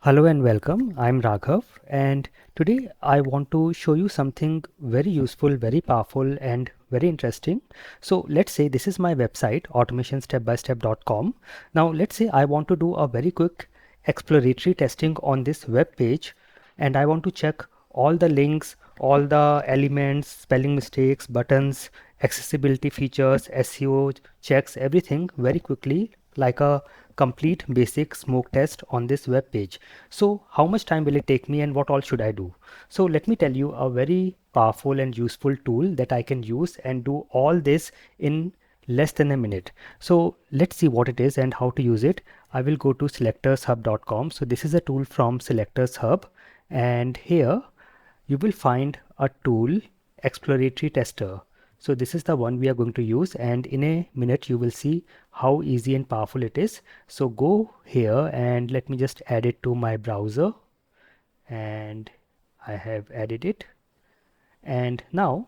Hello and welcome. I'm Raghav, and today I want to show you something very useful, very powerful, and very interesting. So let's say this is my website automationstepbystep.com. Now let's say I want to do a very quick exploratory testing on this web page, and I want to check all the links, all the elements, spelling mistakes, buttons, accessibility features, SEO checks, everything very quickly, like a complete basic smoke test on this web page. So how much time will it take me and what all should I do? So let me tell you a very powerful and useful tool that I can use and do all this in less than a minute. So let's see what it is and how to use it. I will go to selectorshub.com. So this is a tool from Selectors Hub, and here you will find a tool, Exploratory Tester. So this is the one we are going to use, and in a minute you will see how easy and powerful it is. So go here and let me just add it to my browser, and I have added it, and now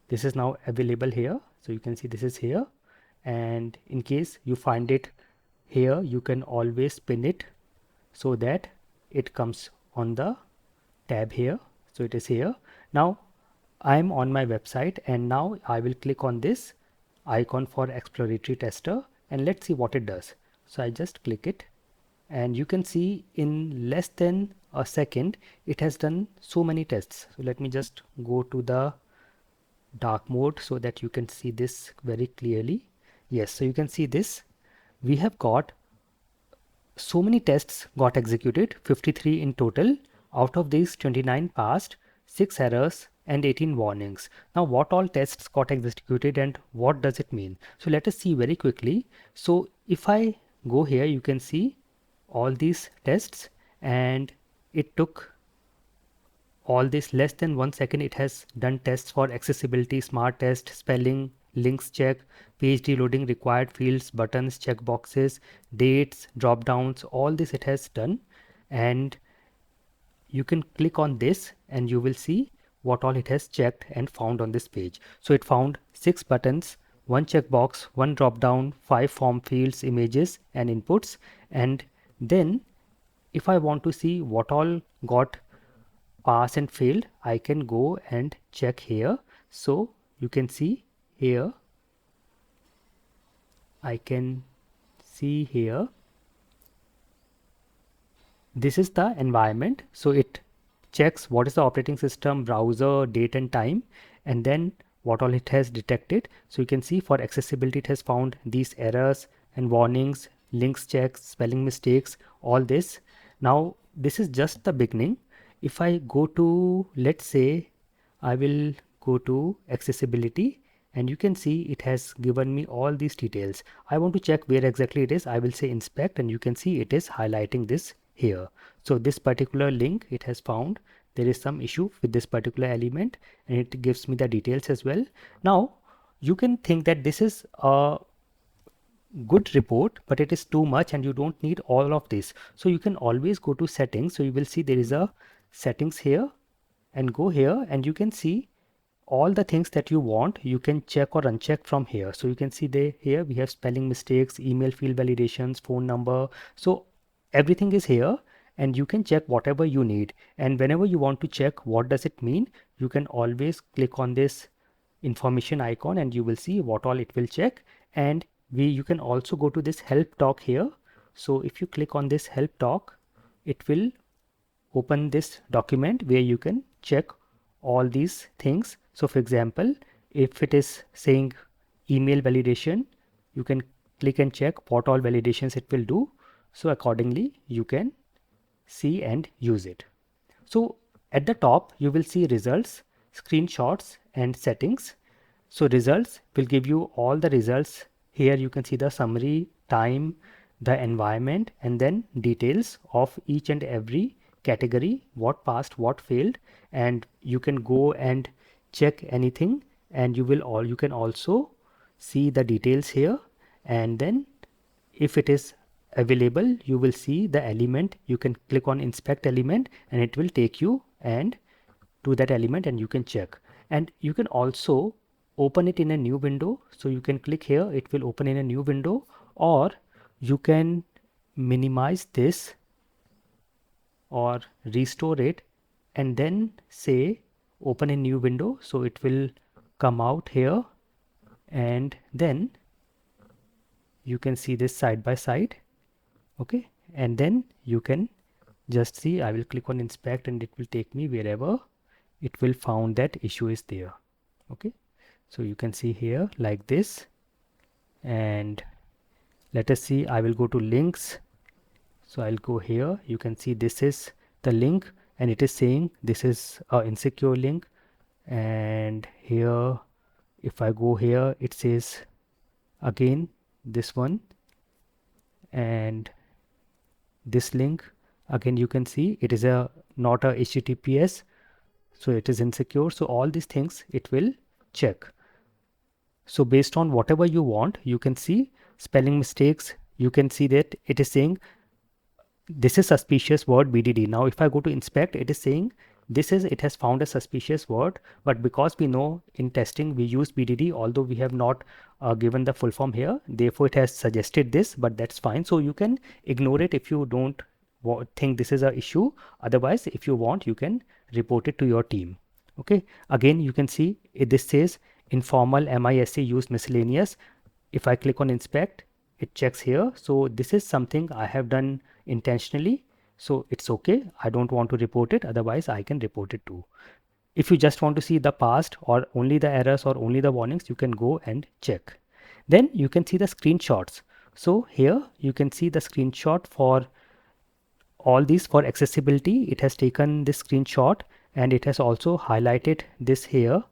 this is now available here. So you can see this is here, and in case you find it here, you can always pin it so that it comes on the tab here. So it is here. Now I'm on my website, and now I will click on this icon for Exploratory Tester, and let's see what it does. So I just click it, and you can see in less than a second it has done so many tests. So let me just go to the dark mode so that you can see this very clearly. Yes, so you can see this. We have got so many tests got executed, 53 in total. Out of these, 29 passed, 6 errors, and 18 warnings. Now what all tests got executed and what does it mean? So let us see very quickly. So if I go here, you can see all these tests, and it took all this less than 1 second. It has done tests for accessibility, smart test, spelling, links check, page reloading, required fields, buttons, checkboxes, dates, drop downs, all this it has done. And you can click on this and you will see what all it has checked and found on this page. So it found 6 buttons, 1 checkbox, 1 drop down, 5 form fields, images and inputs. And then if I want to see what all got pass and failed, I can go and check here. So you can see here, I can see here, this is the environment. So it checks what is the operating system, browser, date and time, and then what all it has detected. So you can see for accessibility it has found these errors and warnings, links checks, spelling mistakes, all this. Now this is just the beginning. If I go to, let's say I will go to accessibility, and you can see it has given me all these details. I want to check where exactly it is. I will say inspect, and you can see it is highlighting this here. So this particular link, it has found there is some issue with this particular element, and it gives me the details as well. Now you can think that this is a good report, but it is too much and you don't need all of this. So you can always go to settings. So you will see there is a settings here, and go here and you can see all the things that you want. You can check or uncheck from here. So you can see here we have spelling mistakes, email field validations, phone number. So everything is here, and you can check whatever you need. And whenever you want to check what does it mean, you can always click on this information icon and you will see what all it will check. And you can also go to this help talk here. So if you click on this help talk, it will open this document where you can check all these things. So for example, if it is saying email validation, you can click and check what all validations it will do. So accordingly you can see and use it. So at the top you will see results, screenshots and settings. So results will give you all the results. Here you can see the summary, time, the environment, and then details of each and every category, what passed, what failed, and you can go and check anything, and you can also see the details here. And then if it is available, you will see the element. You can click on inspect element and it will take you and to that element, and you can check. And you can also open it in a new window. So you can click here, it will open in a new window, or you can minimize this or restore it, and then say open a new window, so it will come out here, and then you can see this side by side. Okay, and then you can just see, I will click on inspect and it will take me wherever it will found that issue is there. Okay, so you can see here like this, and let us see, I will go to links. So I'll go here, you can see this is the link and it is saying this is a insecure link, and here if I go here it says again this one, and this link again you can see it is a not a HTTPS, so it is insecure. So all these things it will check. So based on whatever you want, you can see spelling mistakes, you can see that it is saying this is suspicious word BDD. Now if I go to inspect, it is saying this is, it has found a suspicious word, but because we know in testing we use BDD, although we have not given the full form here, therefore it has suggested this, but that's fine. So you can ignore it if you don't think this is a issue. Otherwise, if you want, you can report it to your team. Okay, again you can see this says informal MISC used miscellaneous. If I click on inspect, it checks here. So this is something I have done intentionally, so it's okay. I don't want to report it, otherwise I can report it too. If you just want to see the past or only the errors or only the warnings, you can go and check. Then you can see the screenshots. So here you can see the screenshot for all these. For accessibility, it has taken this screenshot and it has also highlighted this here,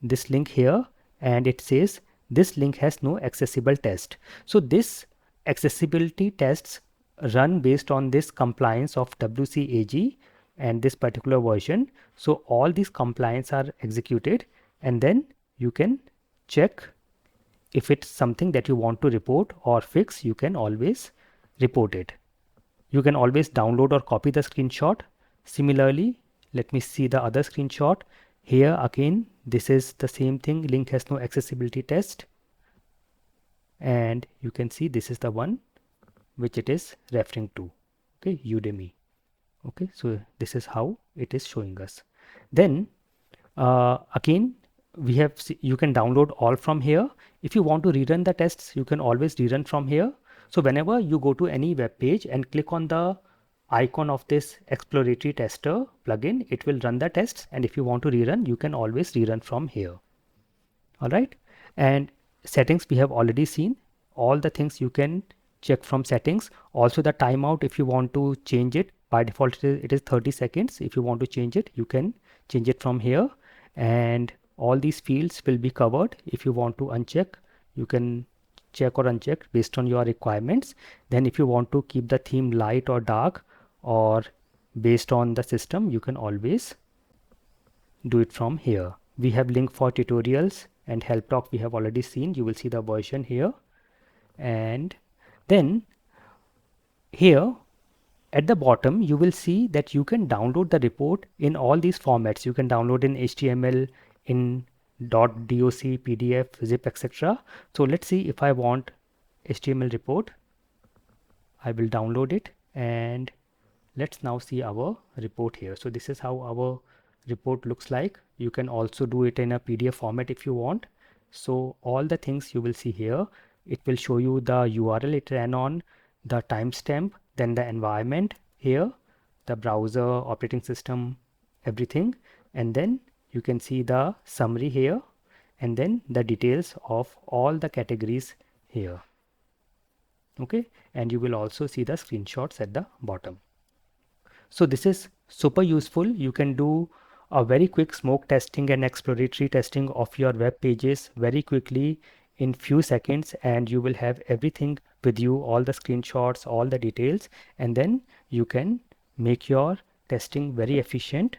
this link here, and it says this link has no accessible test. So this accessibility tests run based on this compliance of WCAG and this particular version. So all these compliance are executed, and then you can check if it's something that you want to report or fix. You can always report it. You can always download or copy the screenshot. Similarly, let me see the other screenshot. Here again, this is the same thing, link has no accessibility test, and you can see this is the one which it is referring to. Okay, Udemy. Okay, so this is how it is showing us. Then again, we have, you can download all from here. If you want to rerun the tests, you can always rerun from here. So whenever you go to any web page and click on the icon of this Exploratory Tester plugin, it will run the tests, and if you want to rerun, you can always rerun from here. All right, and settings we have already seen. All the things you can check from settings. Also the timeout, if you want to change it, by default it is 30 seconds. If you want to change it, you can change it from here, and all these fields will be covered. If you want to uncheck, you can check or uncheck based on your requirements. Then if you want to keep the theme light or dark or based on the system, you can always do it from here. We have link for tutorials and help talk we have already seen. You will see the version here, and then here at the bottom you will see that you can download the report in all these formats. You can download in HTML, in .doc, PDF, zip, etc. So let's see, if I want HTML report, I will download it, and let's now see our report here. So this is how our report looks like. You can also do it in a PDF format if you want. So all the things you will see here, it will show you the URL it ran on, the timestamp, then the environment here, the browser, operating system, everything, and then you can see the summary here, and then the details of all the categories here. Okay, and you will also see the screenshots at the bottom. So this is super useful. You can do a very quick smoke testing and exploratory testing of your web pages very quickly in few seconds, and you will have everything with you, all the screenshots, all the details, and then you can make your testing very efficient.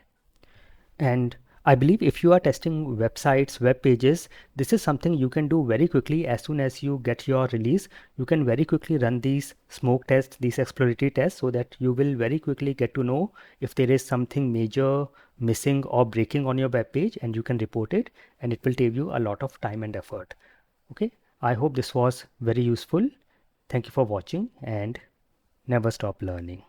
And I believe if you are testing websites, web pages, this is something you can do very quickly. As soon as you get your release, you can very quickly run these smoke tests, these exploratory tests, so that you will very quickly get to know if there is something major missing or breaking on your web page, and you can report it, and it will save you a lot of time and effort. Okay, I hope this was very useful. Thank you for watching, and never stop learning.